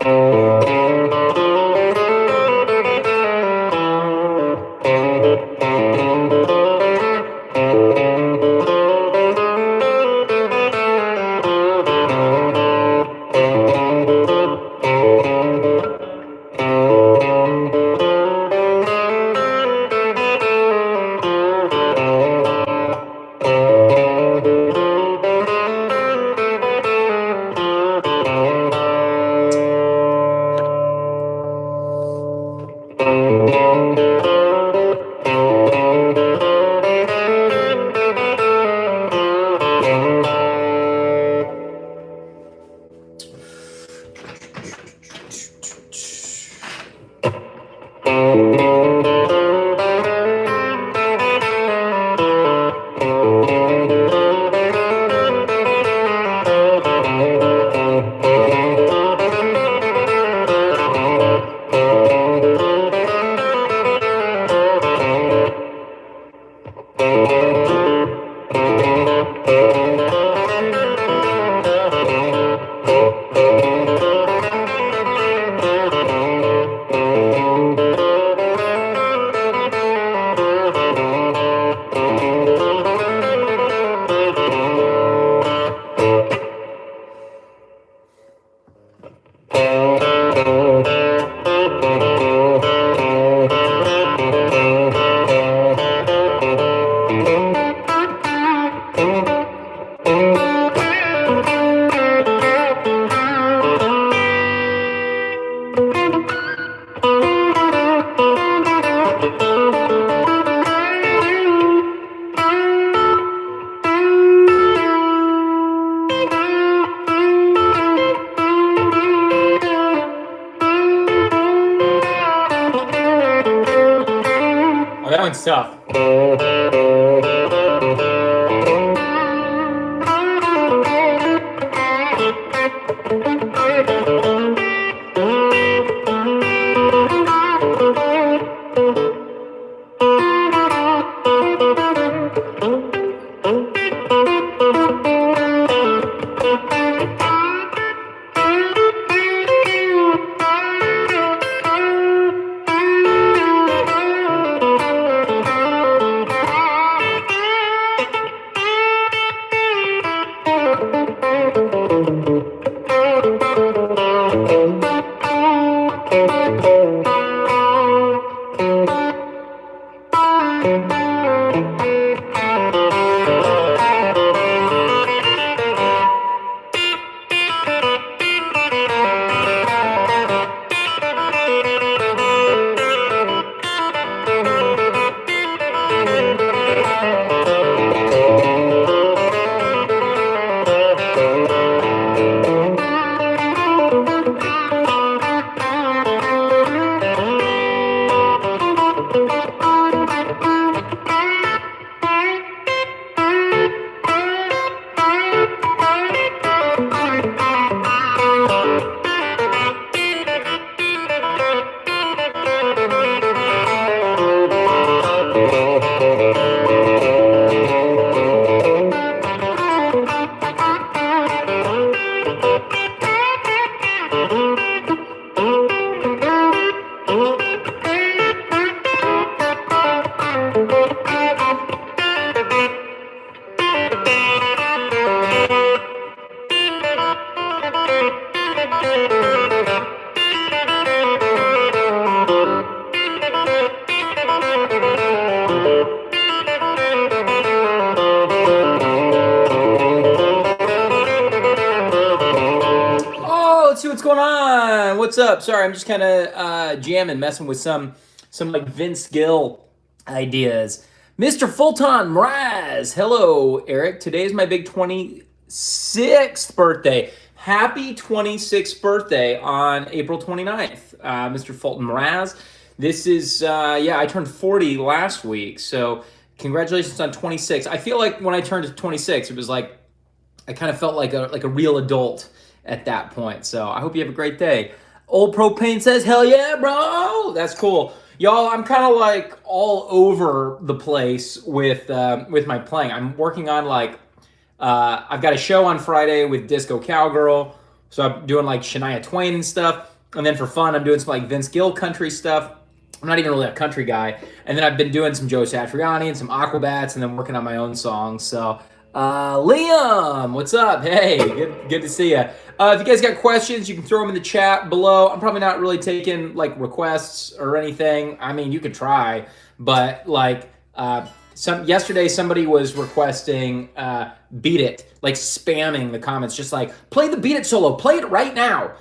That one's tough. What's going on? What's up? Sorry, I'm just kind of jamming, messing with some like Vince Gill ideas. Mr. Fulton Mraz. Hello, Eric. Today is my big 26th birthday. Happy 26th birthday on April 29th, Mr. Fulton Mraz. This is, I turned 40 last week, so congratulations on 26. I feel like when I turned 26, it was like, I kind of felt like a real adult at that point. So I hope you have a great day. Old Propane says, hell yeah, bro. That's cool. Y'all, I'm kind of like all over the place with my playing. I'm working on like, I've got a show on Friday with Disco Cowgirl. So I'm doing like Shania Twain and stuff. And then for fun, I'm doing some like Vince Gill country stuff. I'm not even really a country guy. And then I've been doing some Joe Satriani and some Aquabats, and then working on my own songs. So, Liam, what's up? Hey, good to see you. If you guys got questions, you can throw them in the chat below. I'm probably not really taking like requests or anything. I mean, you could try, but like yesterday somebody was requesting Beat It, like spamming the comments, just like play the Beat It solo, play it right now.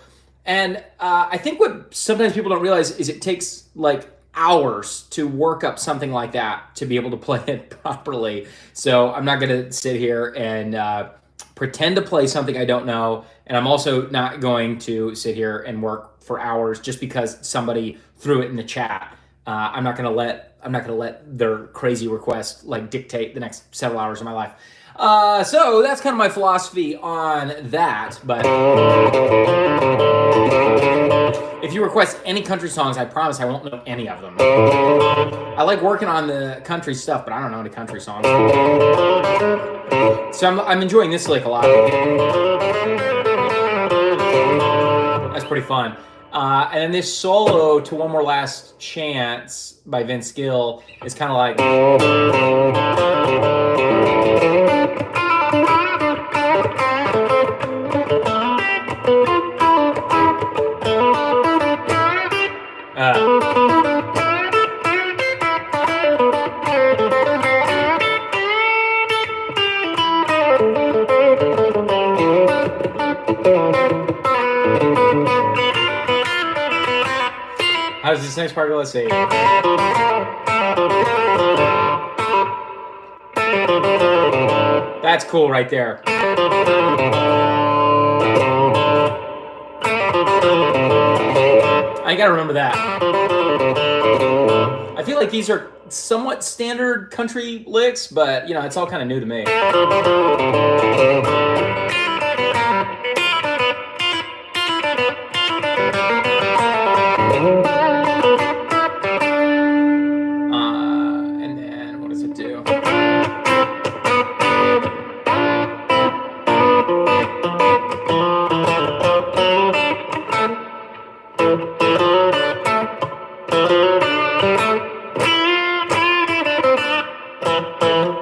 And I think what sometimes people don't realize is it takes like hours to work up something like that to be able to play it properly. So I'm not going to sit here and pretend to play something I don't know. And I'm also not going to sit here and work for hours just because somebody threw it in the chat. I'm not going to let their crazy request like dictate the next several hours of my life. So that's kind of my philosophy on that. But if you request any country songs, I promise I won't know any of them. I like working on the country stuff, but I don't know any country songs. So I'm enjoying this lick a lot. That's pretty fun. And then this solo to One More Last Chance by Vince Gill is kind of like... How's this next part go? Let's see. That's cool right there. I gotta remember that. I feel like these are somewhat standard country licks, but you know, it's all kind of new to me. And then what does it do?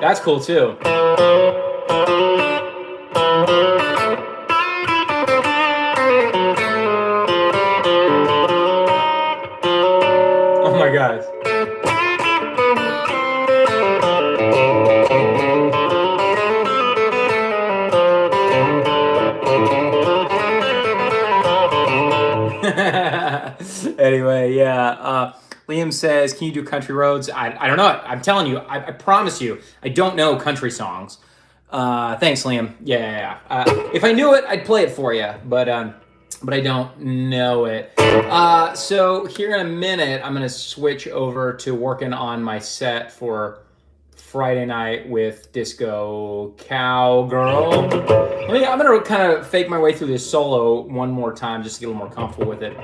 That's cool too. Oh my gosh. Anyway, yeah. Liam says, can you do country roads? I don't know. I'm telling you, I promise you, I don't know country songs. Thanks, Liam. Yeah. If I knew it, I'd play it for you, but I don't know it. So here in a minute, I'm going to switch over to working on my set for Friday night with Disco Cowgirl. I'm going to kind of fake my way through this solo one more time just to get a little more comfortable with it.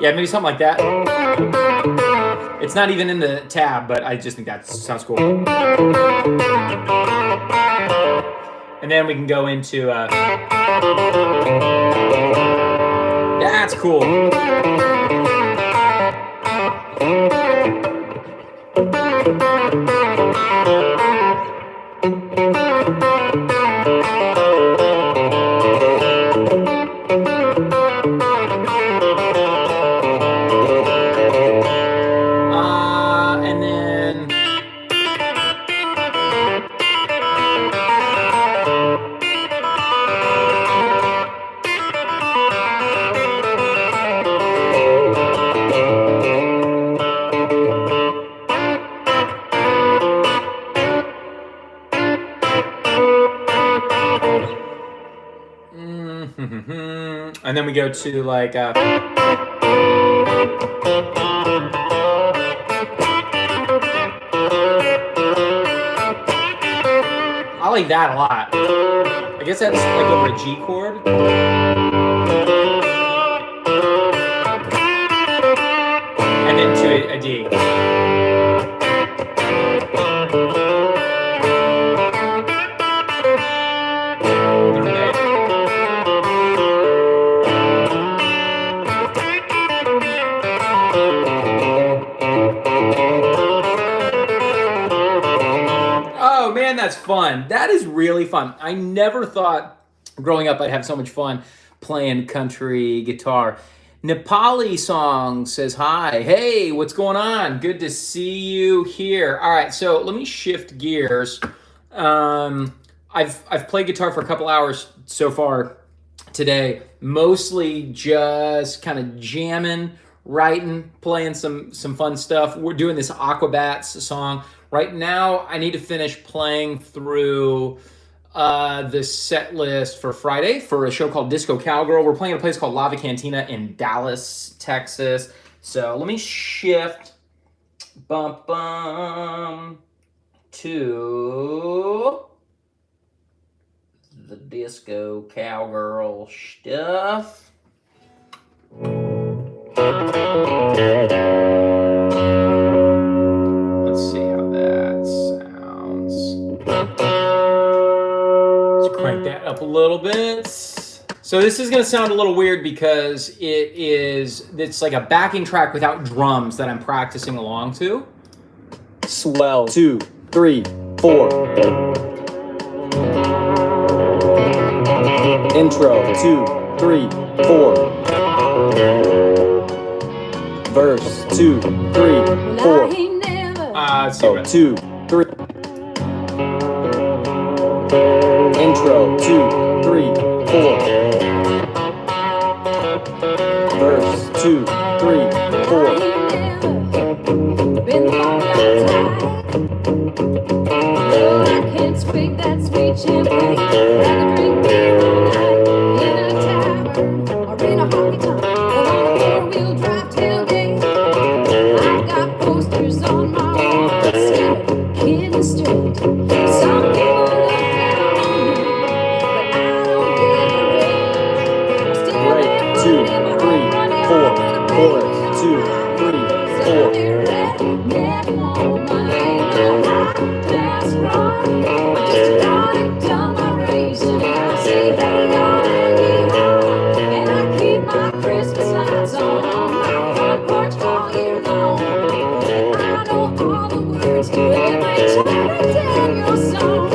Yeah, maybe something like that. It's not even in the tab, but I just think that sounds cool. And then we can go into... that's cool. And then we go to like like that a lot. I guess that's like over a G chord. And then to a D. Oh man, that's fun. That is really fun. I never thought growing up I'd have so much fun playing country guitar. Nepali Song says hi. Hey, what's going on? Good to see you here. All right, so let me shift gears. I've played guitar for a couple hours so far today, mostly just kind of jamming, writing, playing some fun stuff. We're doing this Aquabats song. Right now, I need to finish playing through the set list for Friday for a show called Disco Cowgirl. We're playing at a place called Lava Cantina in Dallas, Texas. So let me shift to the Disco Cowgirl stuff. Let's see how that sounds. Let's crank that up a little bit. So this is going to sound a little weird because it's like a backing track without drums that I'm practicing along to. Swell. 2, 3, 4. Intro. 2, 3, 4. Verse. 2, 3, 4. Let's see what 2, 3. Intro. 2, 3, 4. Verse. 2, 3, 4. That sweet champagne, rather drink beer all night in a tavern or in a honky tonk or on a four-wheel drive tailgate. I've got posters on my wall that say "Kid straight." Some people look down on me, but I don't give a rip. I'm still Break. there 2, running in my 3, own running 4. with a Chorus. baby 2, on 3, my 4. neck woman ain't no high-class run. Just started done my racing, and I say hey y'all and yee-haw, and I keep my Christmas lights on my front porch all year long. And I know all the words to every Charlie Daniels song.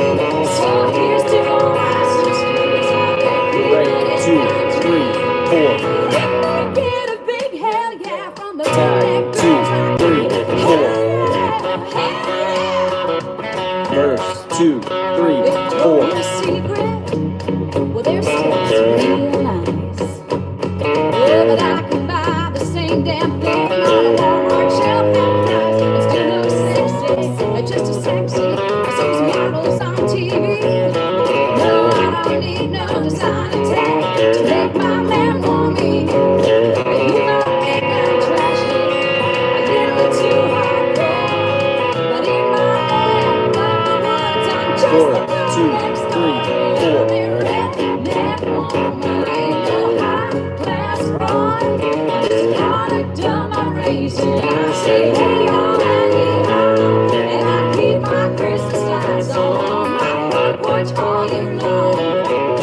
So here's to all my sisters out there Break. keeping it 2, 3, 4. and they get a big hell yeah from the Tag. redneck 2, girls like 3, me. 4. Hell yeah. Verse. 2, 3, If I told 4. you a secret, well, their steps are real nice. Oh, but I can buy the same damn thing on a Walmart shelf half price and still look sexy, just as sexy as those models on TV. No, I don't need no designer tag to make my man want me. You might think I'm trashy, a little too hardcore, but in my neck of the woods, I'm just the Chord. girl 2, next 3, door. 4. Redneck woman ain't no high-class broad. I'm just a product of my race, and I say hey y'all and yee-haw, and I keep my Christmas lights on my front porch all year long.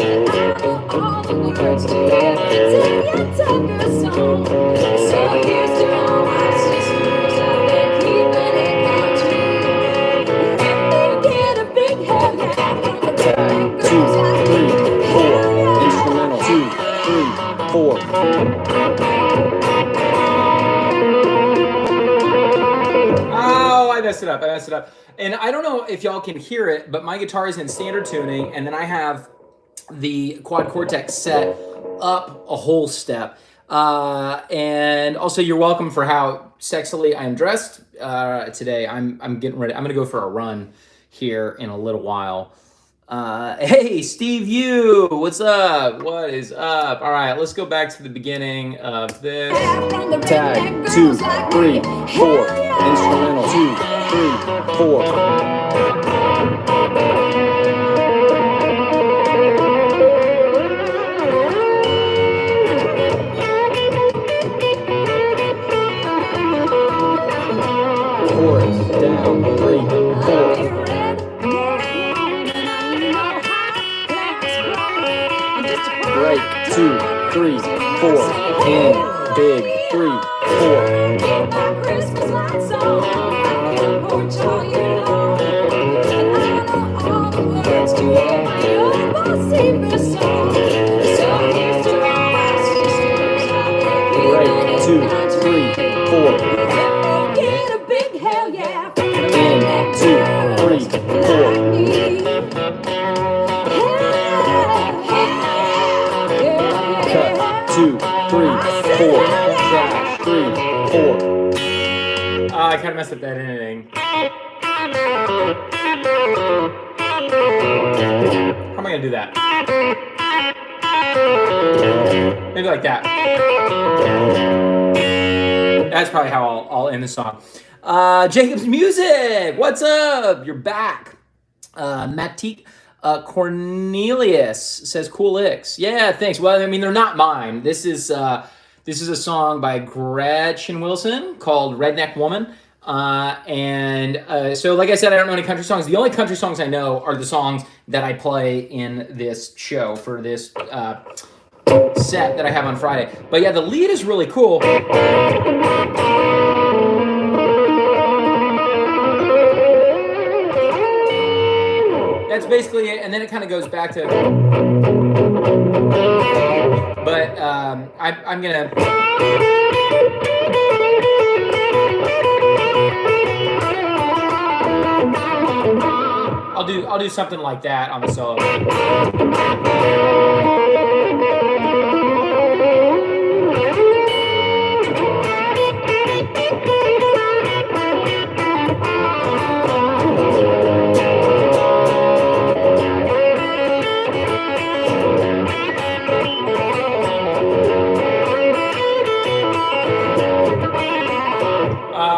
And I know all the words to every Tanya Tucker song. So here's to all my sisters out there keeping it country. And they get a big hell yeah from the redneck 2, girls like 3, me. 4. Hell yeah. Instrumental. 2, 3, 4. Oh, I messed it up. And I don't know if y'all can hear it, but my guitar is in standard tuning, and then I have the quad cortex set up a whole step. And also, you're welcome for how sexily I'm dressed today. I'm getting ready. I'm gonna go for a run here in a little while. Hey, Steve Yu, what's up? What is up? All right, let's go back to the beginning of this. Tag. 2, 3, 4. Instrumental. 2, 3, 4. Cut. 2, 3, 4. Crash. 3, 4. I kind of messed up that ending. How am I gonna do that? Maybe like that. That's probably how I'll end the song. Jacob's Music, what's up? You're back. Matik Cornelius says cool licks. Yeah, thanks. Well, I mean, they're not mine. This is a song by Gretchen Wilson called Redneck Woman. So like I said, I don't know any country songs. The only country songs I know are the songs that I play in this show for this set that I have on Friday. But yeah, the lead is really cool. That's basically it, and then it kind of goes back to. But I'm gonna. I'll do something like that on the solo.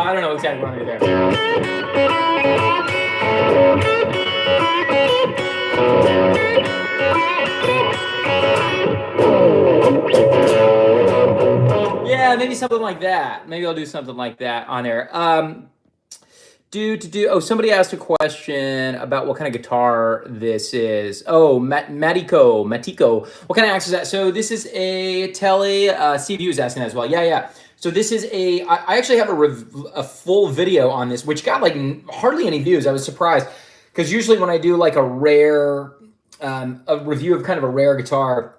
I don't know exactly what I'm gonna do there. Yeah, maybe something like that. Maybe I'll do something like that on there. Oh, somebody asked a question about what kind of guitar this is. Oh, Matiko. What kind of axe is that? So this is a Tele. Steve Hughes asking that as well. Yeah. So this is I actually have a full video on this, which got like hardly any views. I was surprised because usually when I do like a review of kind of a rare guitar,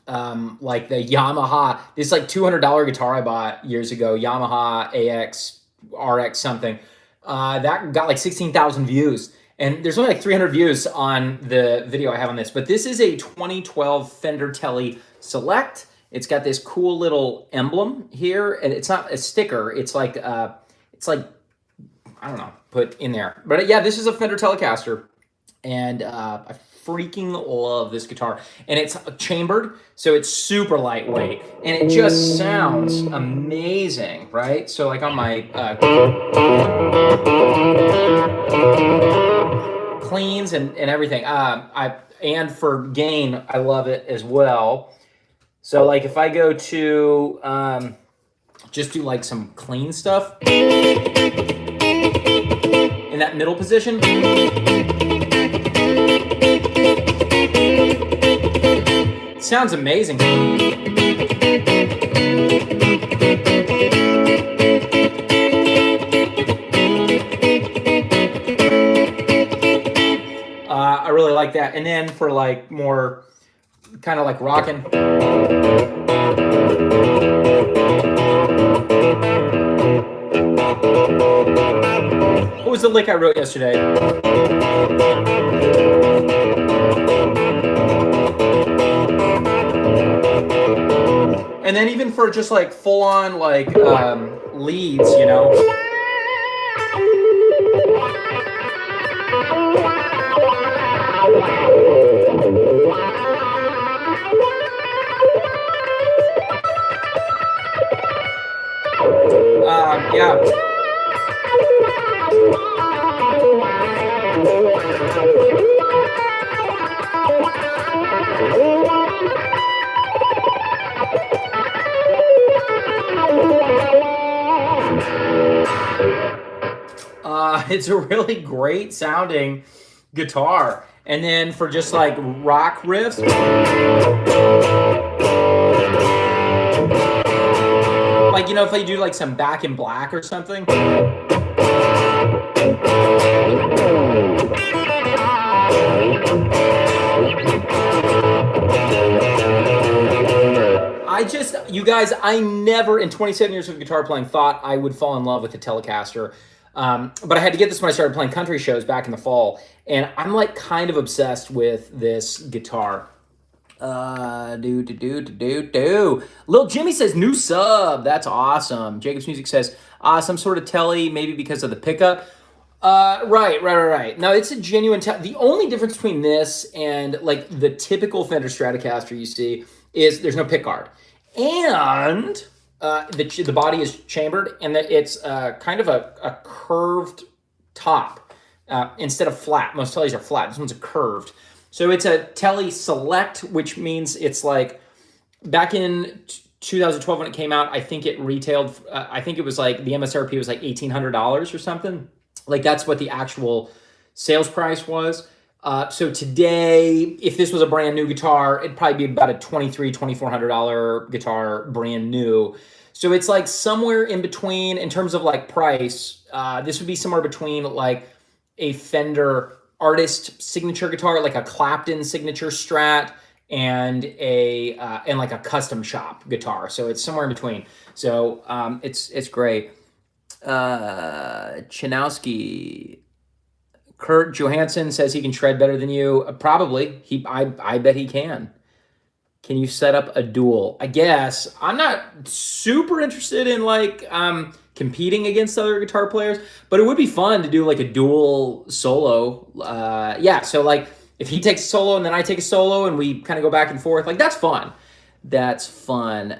like the Yamaha, this like $200 guitar I bought years ago, Yamaha AX, RX something, that got like 16,000 views. And there's only like 300 views on the video I have on this. But this is a 2012 Fender Tele Select. It's got this cool little emblem here, and it's not a sticker. It's like I don't know, put in there. But yeah, this is a Fender Telecaster, and I freaking love this guitar. And it's chambered, so it's super lightweight, and it just sounds amazing, right? So like on my cleans and everything, and for gain, I love it as well. So like if I go to just do like some clean stuff in that middle position. It sounds amazing. I really like that. And then for like more kind of like rocking. What was the lick I wrote yesterday? And then even for just like full on like leads, you know. Yeah. It's a really great sounding guitar. And then for just like rock riffs, like, you know, if they do like some Back in Black or something. You guys, I never in 27 years of guitar playing thought I would fall in love with the Telecaster. But I had to get this when I started playing country shows back in the fall, and I'm like kind of obsessed with this guitar. Lil Jimmy says new sub. That's awesome. Jacob's Music says some sort of telly, maybe because of the pickup. Right. No, it's a genuine the only difference between this and like the typical Fender Stratocaster you see is there's no pickguard, and the body is chambered, and that it's kind of a curved top instead of flat. Most tellies are flat. This one's a curved. So it's a Tele Select, which means it's like back in 2012 when it came out, I think it retailed, I think it was like the MSRP was like $1,800 or something. Like that's what the actual sales price was. So today, if this was a brand new guitar, it'd probably be about a $2,400 guitar brand new. So it's like somewhere in between in terms of like price. This would be somewhere between like a Fender artist signature guitar, like a Clapton signature Strat, and like a custom shop guitar. So it's somewhere in between. So it's great. Chanowski, Kurt Johansson says he can shred better than you. Probably. I bet he can. Can you set up a duel? I guess. I'm not super interested in like competing against other guitar players, but it would be fun to do like a dual solo. Yeah, so like if he takes a solo and then I take a solo and we kind of go back and forth, like that's fun. That's fun.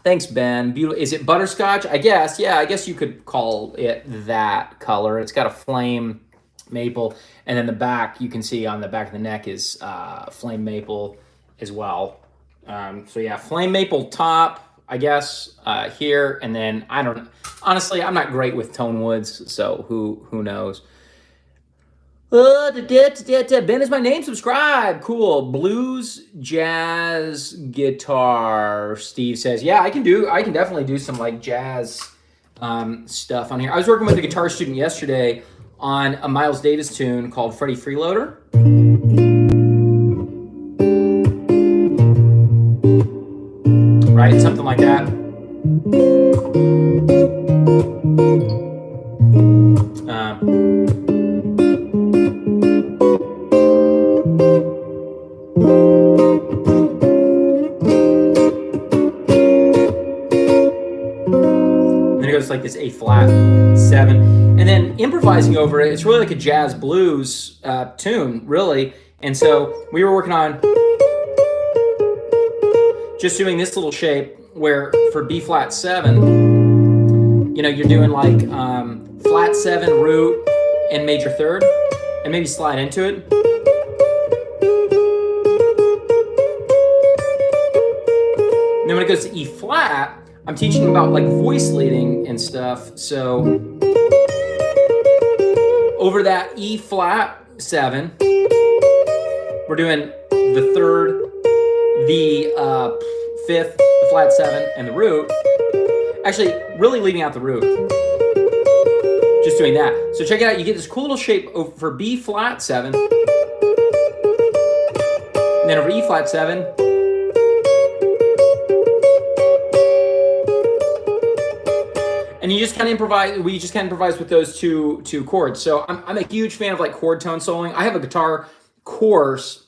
Thanks, Ben. Beautiful. Is it butterscotch? I guess. Yeah, I guess you could call it that color. It's got a flame maple, and then the back, you can see on the back of the neck is flame maple as well. So yeah, flame maple top, I guess, here, and then I don't know. Honestly, I'm not great with tone woods, so who knows? Ben is my name. Subscribe. Cool. Blues, jazz, guitar. Steve says, yeah, I can definitely do some like jazz stuff on here. I was working with a guitar student yesterday on a Miles Davis tune called Freddie Freeloader. Right, something like that. Then it goes like this A flat 7, and then improvising over it. It's really like a jazz blues tune, really. And so we were working on just doing this little shape where for B flat 7, you know, you're doing like flat 7 root and major third, and maybe slide into it. And then when it goes to E flat, I'm teaching about like voice leading and stuff. So over that E flat 7, we're doing the third, the fifth, the flat 7, and the root. Actually, really leaving out the root. Just doing that. So check it out. You get this cool little shape for B flat 7, and then over E flat 7. And you just kind of improvise. We just kind of improvise with those two chords. So I'm a huge fan of like chord tone soloing. I have a guitar course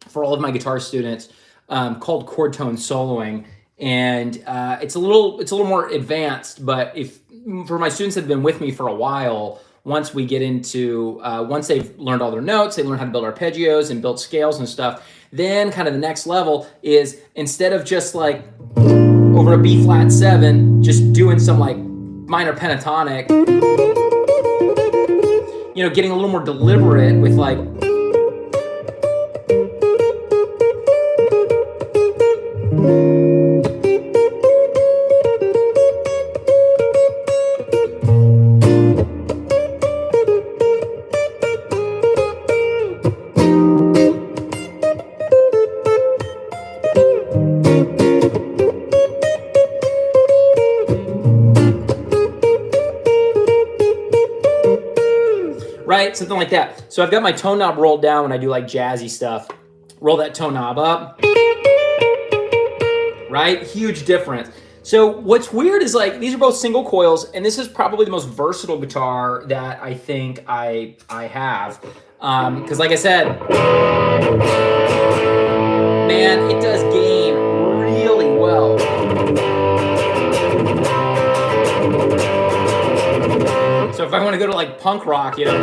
for all of my guitar students called Chord Tone Soloing, and it's a little more advanced. But if for my students that have been with me for a while, once we get into once they've learned all their notes, they learn how to build arpeggios and build scales and stuff. Then kind of the next level is instead of just like over a B flat 7, just doing some like minor pentatonic, you know, getting a little more deliberate with like right? Something like that. So I've got my tone knob rolled down when I do like jazzy stuff. Roll that tone knob up. Right? Huge difference. So what's weird is like these are both single coils, and this is probably the most versatile guitar that I think I have. Because like I said, man, it does gain really well. So if I want to go to like punk rock, you know.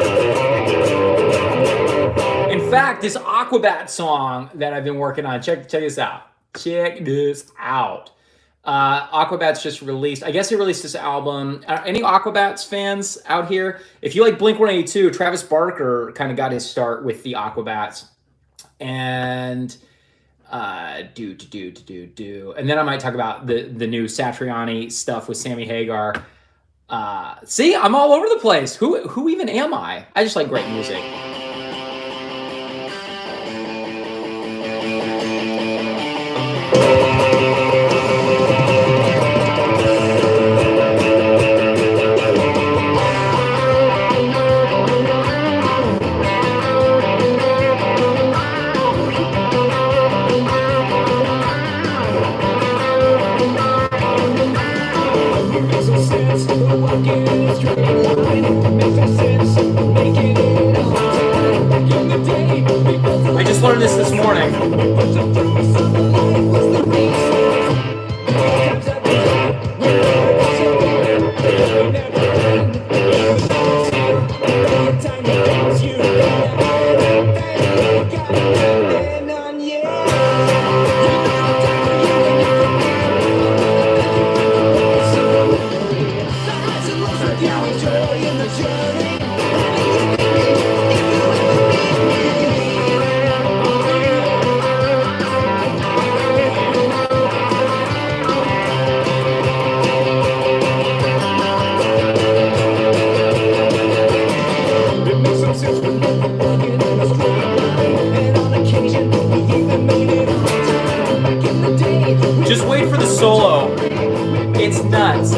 In fact, this Aquabat song that I've been working on, check this out. Check this out. Aquabats just released, I guess he released this album. Any Aquabats fans out here? If you like Blink-182, Travis Barker kind of got his start with the Aquabats. And and then I might talk about the new Satriani stuff with Sammy Hagar. See, I'm all over the place. Who even am I? I just like great music. I just learned this morning. Just wait for the solo. It's nuts.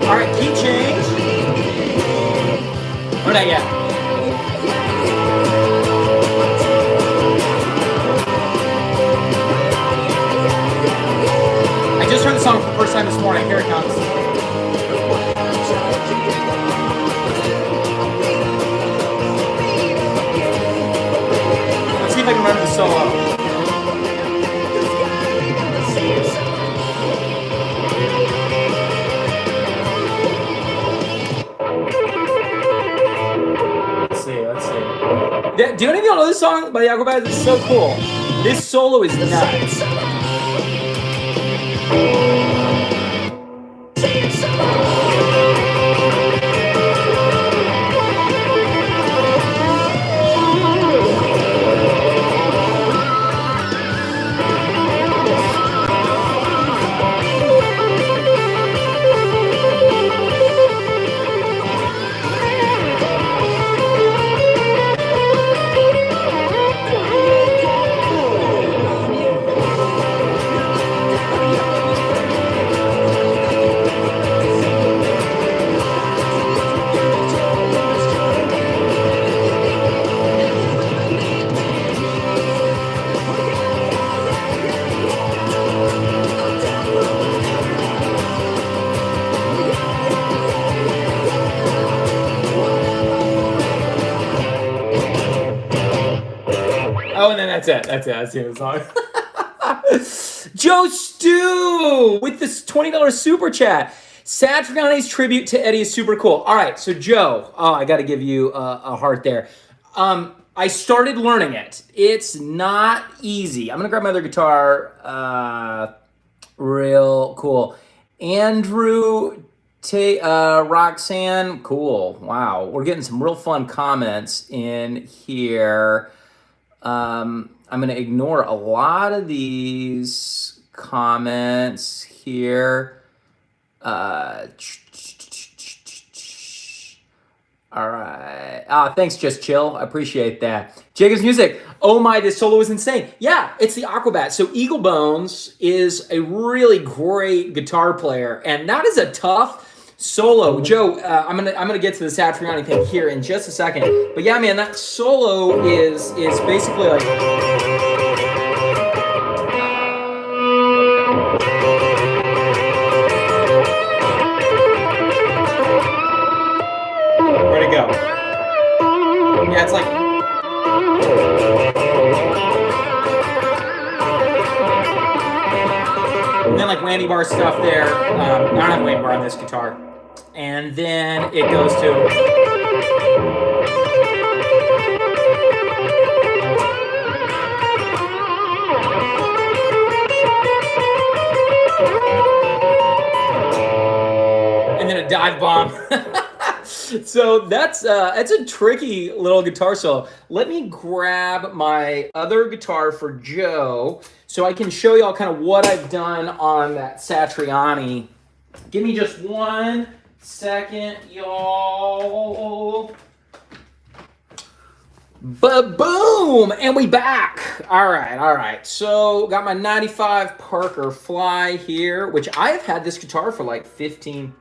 All right, key change. Or not yet. I just heard the song for the first time this morning. Here it comes. Let's see if I can remember the solo. Let's see. Do any of y'all know this song by the Aquabats? It's so cool. This solo is nuts. Oh, and then that's it. That's the end of the song. Joe Stew with this $20 super chat. Satriani's tribute to Eddie is super cool. All right, so Joe, I got to give you a heart there. I started learning it. It's not easy. I'm gonna grab my other guitar. Real cool. Andrew, Roxanne, cool. Wow, we're getting some real fun comments in here. I'm gonna ignore a lot of these comments here. All right. Thanks, Just Chill. I appreciate that. Jacob's Music. Oh my, this solo is insane. Yeah, it's the Aquabats. So Eagle Bones is a really great guitar player, and that is a tough solo. Joe, I'm gonna get to the Satriani thing here in just a second. But yeah, man, that solo is basically like. Where'd it go? Yeah, it's like. And then like Randy Bar stuff there. I don't have Randy Bar on this guitar. And then it goes to. And then a dive bomb. So that's a tricky little guitar solo. Let me grab my other guitar for Joe so I can show y'all kind of what I've done on that Satriani. Give me just 1 second, y'all. Ba-boom! And we back. All right. So got my 95 Parker Fly here, which I have had this guitar for like 15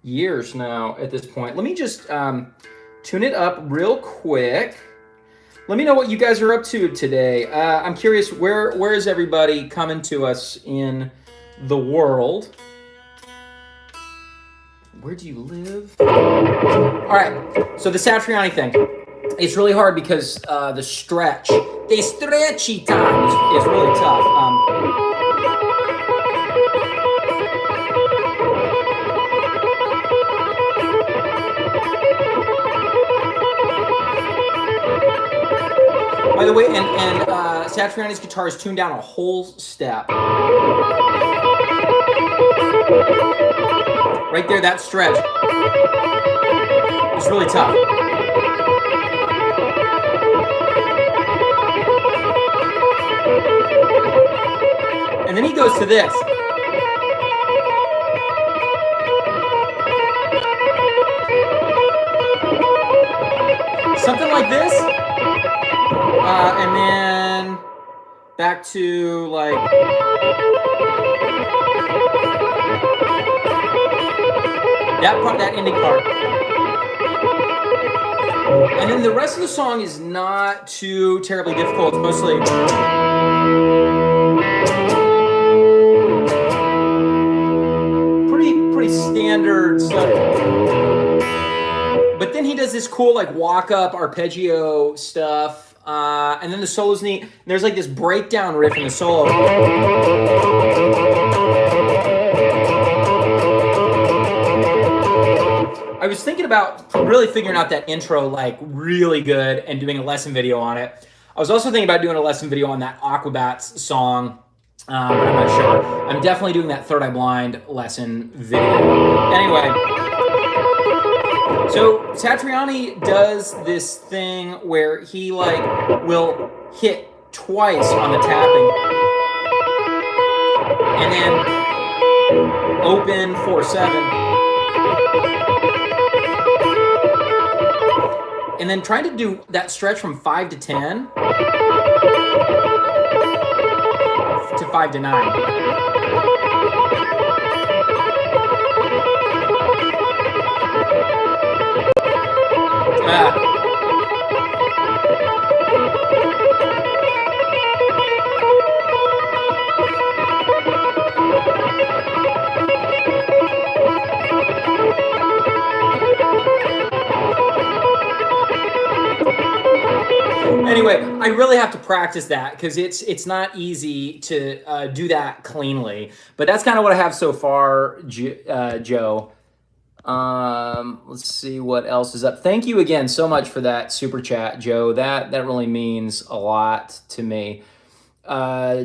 years now at this point. Let me just tune it up real quick. Let me know what you guys are up to today. I'm curious, where is everybody coming to us in the world? Where do you live? All right, so the Satriani thing. It's really hard because the stretchy time is really tough. By the way, and Satriani's guitar is tuned down a whole step. Right there, that stretch. It's really tough. And then he goes to this. Something like this. And then back to like that part, that ending part. And then the rest of the song is not too terribly difficult. It's mostly pretty standard stuff. But then he does this cool like walk up arpeggio stuff. And then the solo's neat. There's like this breakdown riff in the solo. I was thinking about really figuring out that intro like really good and doing a lesson video on it. I was also thinking about doing a lesson video on that Aquabats song, but I'm not sure. I'm definitely doing that Third Eye Blind lesson video. Anyway. So Satriani does this thing where he like will hit twice on the tapping and then open 4/7 and then trying to do that stretch from 5 to 10 to 5 to 9. Anyway, I really have to practice that because it's not easy to do that cleanly. But that's kind of what I have so far, Joe. Let's see what else is up. Thank you again so much for that super chat, Joe. That really means a lot to me. Yeah,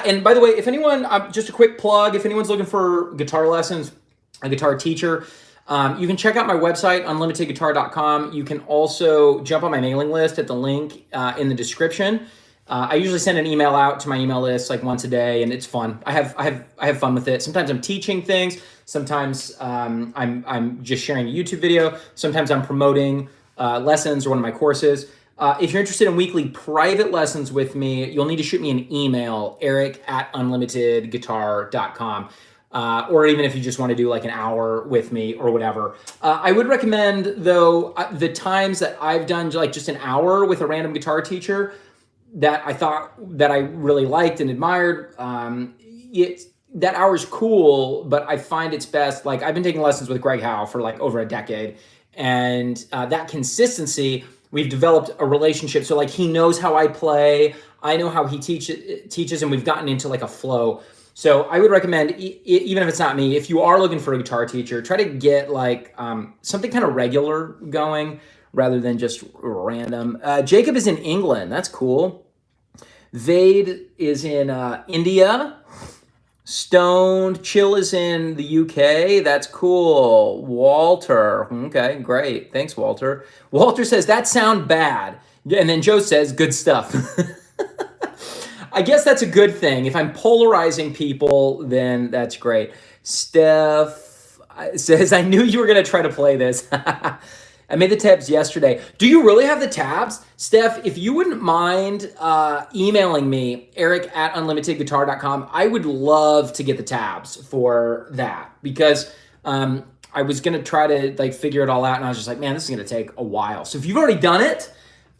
and by the way, if anyone, just a quick plug, if anyone's looking for guitar lessons, a guitar teacher, you can check out my website, unlimitedguitar.com. You can also jump on my mailing list at the link in the description. I usually send an email out to my email list like once a day, and it's fun. I have fun with it. Sometimes I'm teaching things. Sometimes I'm just sharing a YouTube video. Sometimes I'm promoting lessons or one of my courses. If you're interested in weekly private lessons with me, you'll need to shoot me an email, eric@unlimitedguitar.com. Or even if you just want to do like an hour with me or whatever. I would recommend, though, the times that I've done like just an hour with a random guitar teacher that I thought that I really liked and admired. That hour's cool, but I find it's best. Like I've been taking lessons with Greg Howe for like over a decade, and that consistency, we've developed a relationship. So like he knows how I play, I know how he teaches, and we've gotten into like a flow. So I would recommend, even if it's not me, if you are looking for a guitar teacher, try to get like something kind of regular going rather than just random. Jacob is in England. That's cool. Vade is in India. Stoned Chill is in the UK. That's cool. Walter. Okay, great. Thanks, Walter. Walter says, that sound bad. And then Joe says, good stuff. I guess that's a good thing. If I'm polarizing people, then that's great. Steph says, I knew you were going to try to play this. I made the tabs yesterday. Do you really have the tabs? Steph, if you wouldn't mind emailing me, eric@unlimitedguitar.com, I would love to get the tabs for that, because I was going to try to like figure it all out, and I was just like, man, this is going to take a while. So if you've already done it,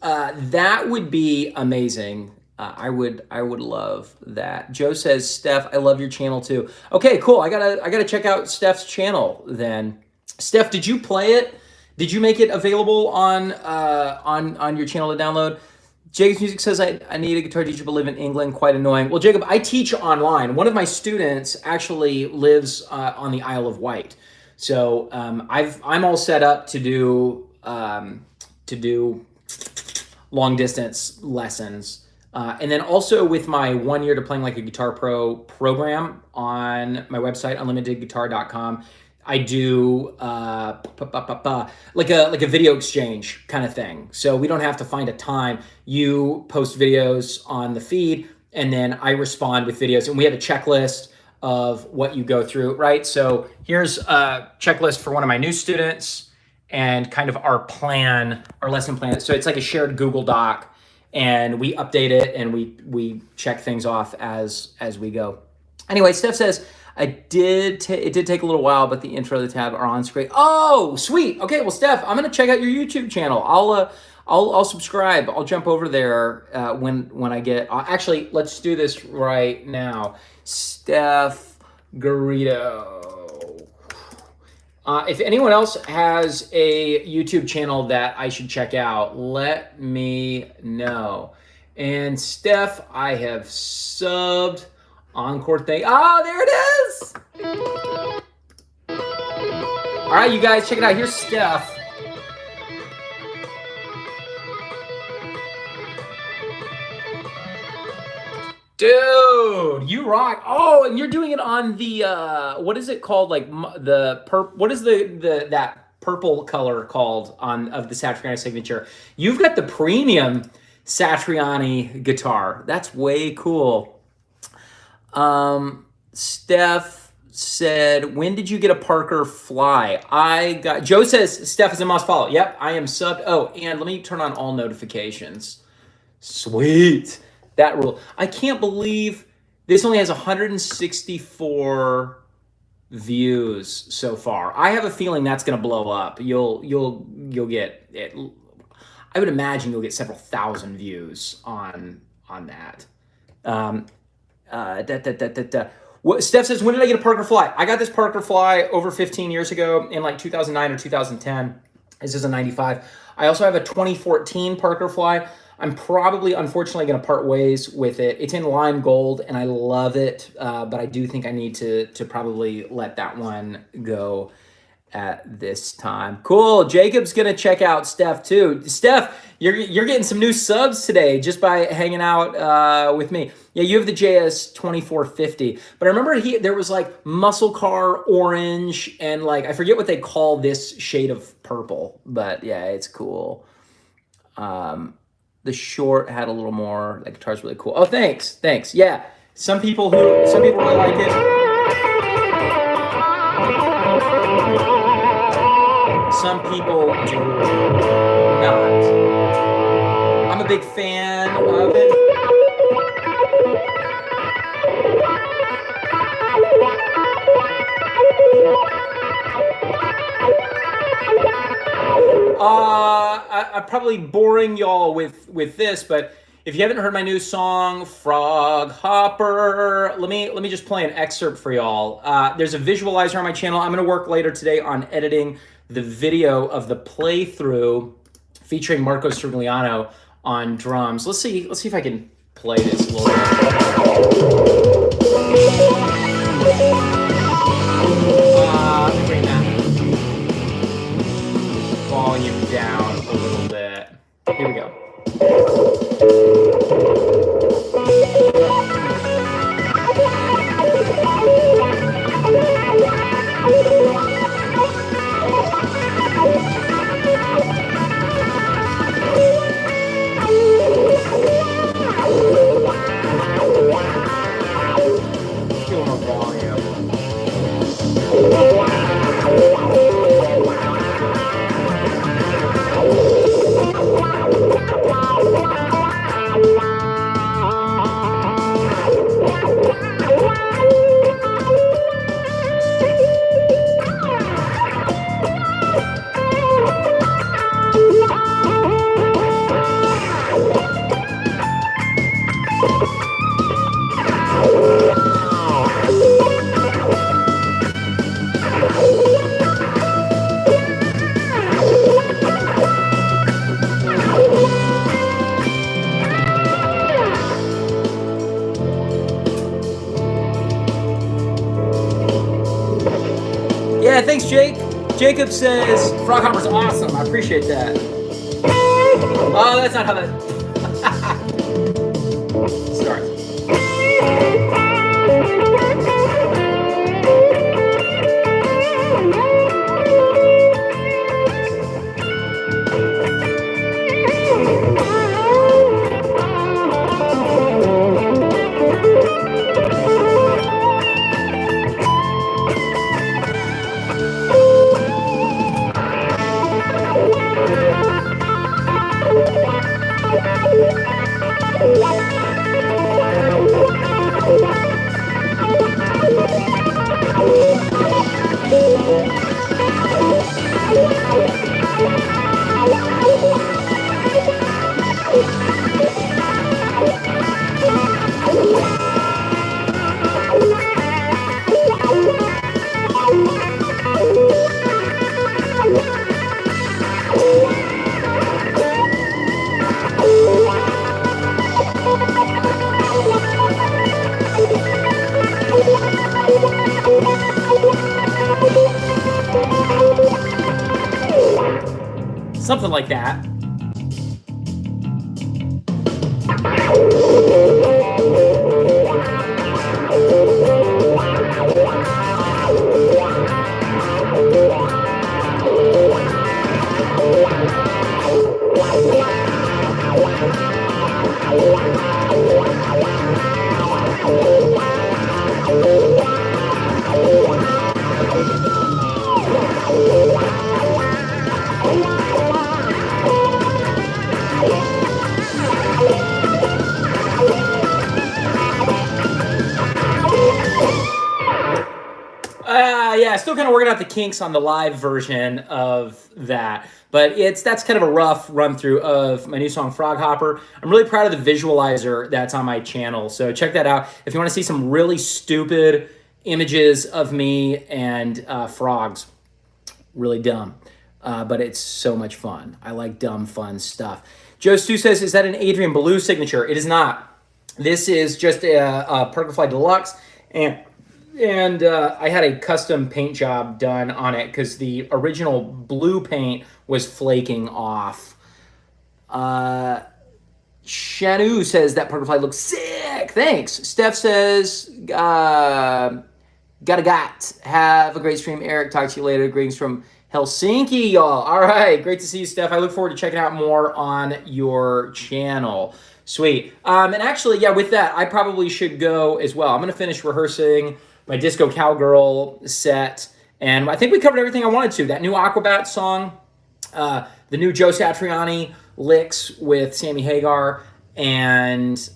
that would be amazing. I would love that. Joe says, Steph, I love your channel too. Okay, cool. I gotta check out Steph's channel then. Steph, did you play it? Did you make it available on your channel to download? Jacob's Music says, I need a guitar teacher but live in England. Quite annoying. Well, Jacob, I teach online. One of my students actually lives on the Isle of Wight. So I'm all set up to do long distance lessons. And then also with my 1 year to playing like a guitar pro program on my website, unlimitedguitar.com, I do like a video exchange kind of thing. So we don't have to find a time. You post videos on the feed, and then I respond with videos. And we have a checklist of what you go through, right? So here's a checklist for one of my new students and kind of our plan, our lesson plan. So it's like a shared Google Doc, and we update it and we check things off as we go. Anyway, Steph says, it did take a little while, but the intro, the tab are on screen. Oh, sweet. Okay, well, Steph, I'm gonna check out your YouTube channel. I'll subscribe. I'll jump over there when I get. Actually, let's do this right now. Steph Garrido. If anyone else has a YouTube channel that I should check out, let me know. And Steph, I have subbed. Encore thing. Oh, there it is. All right, you guys, check it out. Here's Steph. Dude, you rock. Oh, and you're doing it on the what is it called? Like what is that purple color called of the Satriani signature? You've got the premium Satriani guitar. That's way cool. Steph said, when did you get a Parker Fly? Joe says, Steph is a must follow. Yep, I am subbed. Oh, and let me turn on all notifications. Sweet. That rule. I can't believe this only has 164 views so far. I have a feeling that's going to blow up. You'll get it. I would imagine you'll get several thousand views on that. Steph says, when did I get a Parker Fly? I got this Parker Fly over 15 years ago in like 2009 or 2010. This is a 95. I also have a 2014 Parker Fly. I'm probably, unfortunately, going to part ways with it. It's in lime gold, and I love it, but I do think I need to probably let that one go at this time. Cool. Jacob's going to check out Steph, too. Steph, you're getting some new subs today just by hanging out with me. Yeah, you have the JS 2450. But I remember there was like muscle car orange, and like I forget what they call this shade of purple. But yeah, it's cool. the short had a little more. That guitar's really cool. Oh, thanks. Yeah, some people really like it. Some people do not. I'm a big fan of it. I'm probably boring y'all with this, but if you haven't heard my new song, Frog Hopper, let me just play an excerpt for y'all. There's a visualizer on my channel. I'm going to work later today on editing the video of the playthrough featuring Marco Strigliano on drums. Let's see if I can play this a little bit. Bring that volume down a little bit. Here we go. Feel more volume. Yeah, thanks, Jake. Jacob says Frog Hopper's awesome. I appreciate that. Oh, that's not how that starts. Something like that. Yeah, still kind of working out the kinks on the live version of that, but that's kind of a rough run through of my new song Frog Hopper. I'm really proud of the visualizer that's on my channel, so check that out if you want to see some really stupid images of me and frogs. Really dumb, but it's so much fun. I like dumb, fun stuff. Joe Stu says, is that an Adrian Belew signature? It is not. This is just a Percafly Deluxe, and I had a custom paint job done on it because the original blue paint was flaking off. Shanu says that Percafly looks sick. Thanks. Steph says, got. Have a great stream, Eric. Talk to you later. Greetings from Helsinki, y'all. All right, great to see you, Steph. I look forward to checking out more on your channel. Sweet. And actually, yeah, with that, I probably should go as well. I'm going to finish rehearsing my Disco Cowgirl set, and I think we covered everything I wanted to. That new Aquabats song, the new Joe Satriani licks with Sammy Hagar, and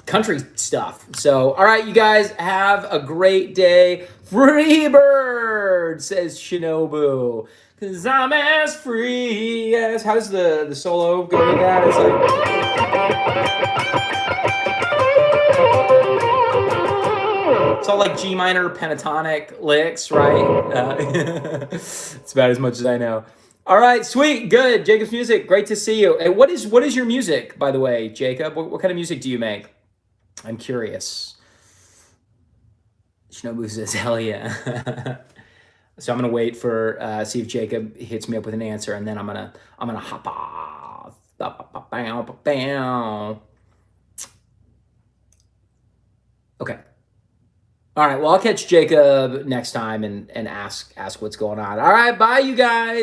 country stuff. So, all right, you guys, have a great day. Free bird, says Shinobu. Cause I'm as free as... How does the solo go to that? It's like... It's all like G minor pentatonic licks, right? It's about as much as I know. All right, sweet, good. Jacob's Music, great to see you. Hey, what is your music, by the way, Jacob? What kind of music do you make? I'm curious. Shinobu says, hell yeah. So I'm gonna wait for see if Jacob hits me up with an answer, and then I'm gonna hop off. Okay. All right. Well, I'll catch Jacob next time and ask what's going on. All right. Bye, you guys.